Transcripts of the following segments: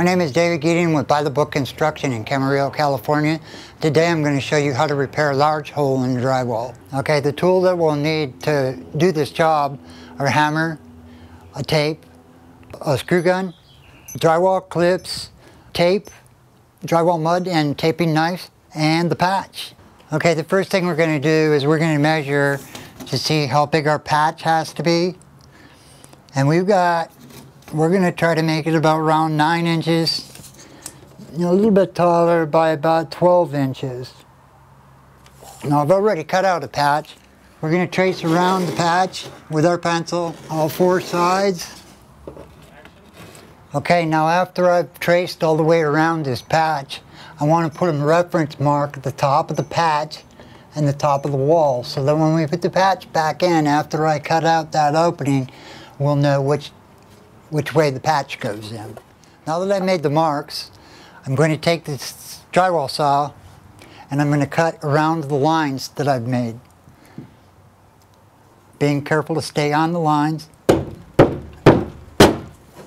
My name is David Geeting with By the Book Construction in Camarillo, California. Today I'm going to show you how to repair a large hole in the drywall. Okay, the tool that we'll need to do this job are a hammer, a tape, a screw gun, drywall clips, tape, drywall mud and taping knife, and the patch. Okay, the first thing we're going to do is we're going to measure to see how big our patch has to be. And we're going to try to make it about around 9 inches, a little bit taller by about 12 inches. Now I've already cut out a patch. We're going to trace around the patch with our pencil, all 4 sides. Okay, now after I've traced all the way around this patch, I want to put a reference mark at the top of the patch and the top of the wall, so that when we put the patch back in after I cut out that opening, we'll know which way the patch goes in. Now that I've made the marks, I'm going to take this drywall saw and I'm going to cut around the lines that I've made. Being careful to stay on the lines. And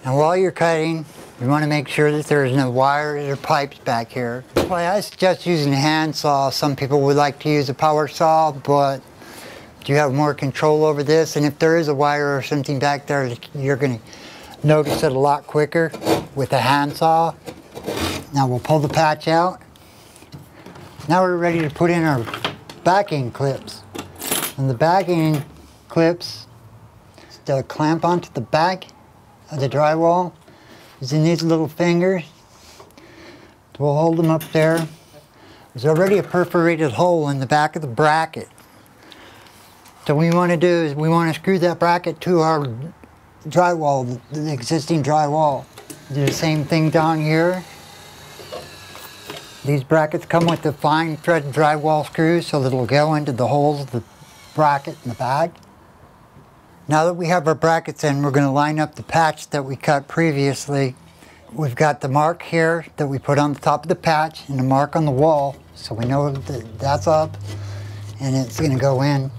while you're cutting, you want to make sure that there is no wires or pipes back here. Well, I suggest using a hand saw. Some people would like to use a power saw, but you have more control over this. And if there is a wire or something back there, you're going to notice it a lot quicker with a hand saw. Now we'll pull the patch out. Now we're ready to put in our backing clips. And the backing clips, they'll clamp onto the back of the drywall using these little fingers. We'll hold them up there. There's already a perforated hole in the back of the bracket. So what we want to do is we want to screw that bracket to our drywall, the existing drywall. Do the same thing down here. These brackets come with the fine thread drywall screws so that it'll go into the holes of the bracket in the back. Now that we have our brackets in, we're going to line up the patch that we cut previously. We've got the mark here that we put on the top of the patch and a mark on the wall, so we know that that's up, and it's going to go in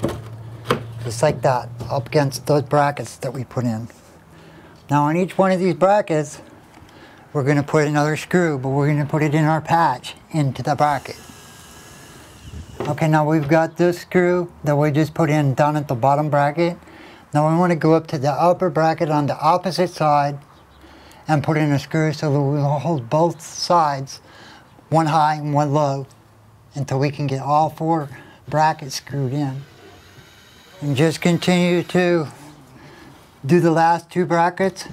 just like that, up against those brackets that we put in. Now on each one of these brackets, we're going to put another screw, but we're going to put it in our patch into the bracket. Okay, now we've got this screw that we just put in down at the bottom bracket. Now we want to go up to the upper bracket on the opposite side and put in a screw so that we'll hold both sides, one high and one low, until we can get all 4 brackets screwed in. And just continue to do the last 2 brackets.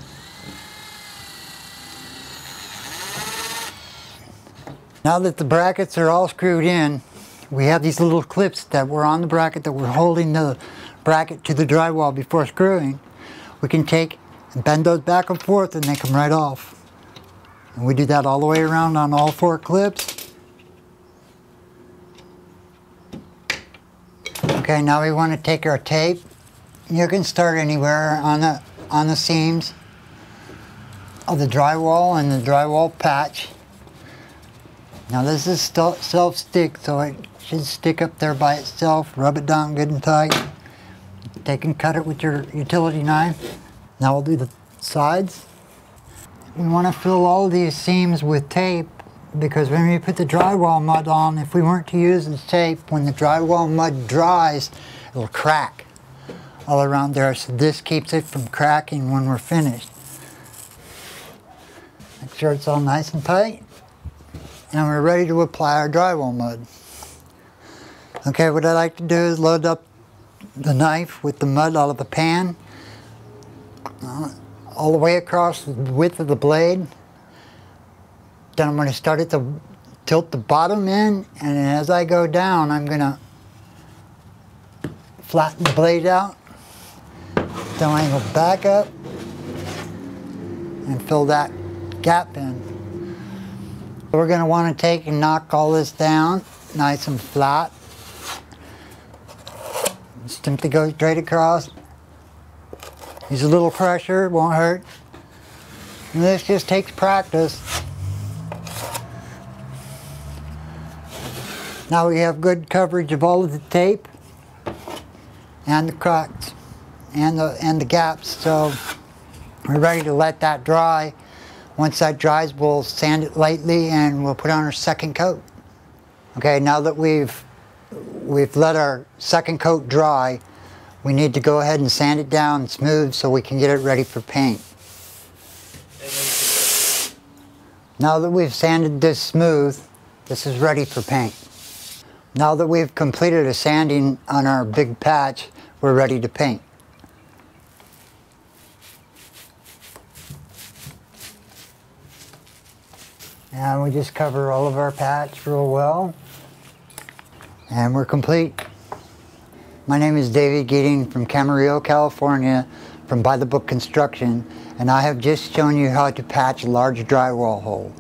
Now that the brackets are all screwed in, we have these little clips that were on the bracket that were holding the bracket to the drywall before screwing. We can take and bend those back and forth and they come right off. And we do that all the way around on all 4 clips. Okay, now we want to take our tape. You can start anywhere on the seams of the drywall and the drywall patch. Now this is self-stick, so it should stick up there by itself. Rub it down good and tight. Take and cut it with your utility knife. Now we'll do the sides. We want to fill all these seams with tape because when we put the drywall mud on, if we weren't to use the tape, when the drywall mud dries, it'll crack all around there. So this keeps it from cracking when we're finished. Make sure it's all nice and tight. And we're ready to apply our drywall mud. Okay, what I like to do is load up the knife with the mud out of the pan all the way across the width of the blade. Then I'm going to start to tilt the bottom in, and as I go down I'm going to flatten the blade out. Then I go back up and fill that gap in. We're going to want to take and knock all this down nice and flat. Simply go straight across. Use a little pressure, it won't hurt. And this just takes practice. Now we have good coverage of all of the tape and the cracks and the gaps, so we're ready to let that dry Once that dries, we'll sand it lightly and we'll put on our second coat. Okay, now that we've let our second coat dry, we need to go ahead and sand it down smooth so we can get it ready for paint. Now that we've sanded this smooth, this is ready for paint. Now that we've completed a sanding on our big patch, we're ready to paint. And we just cover all of our patch real well. And we're complete. My name is David Geeting from Camarillo, California, from By the Book Construction, and I have just shown you how to patch a large drywall hole.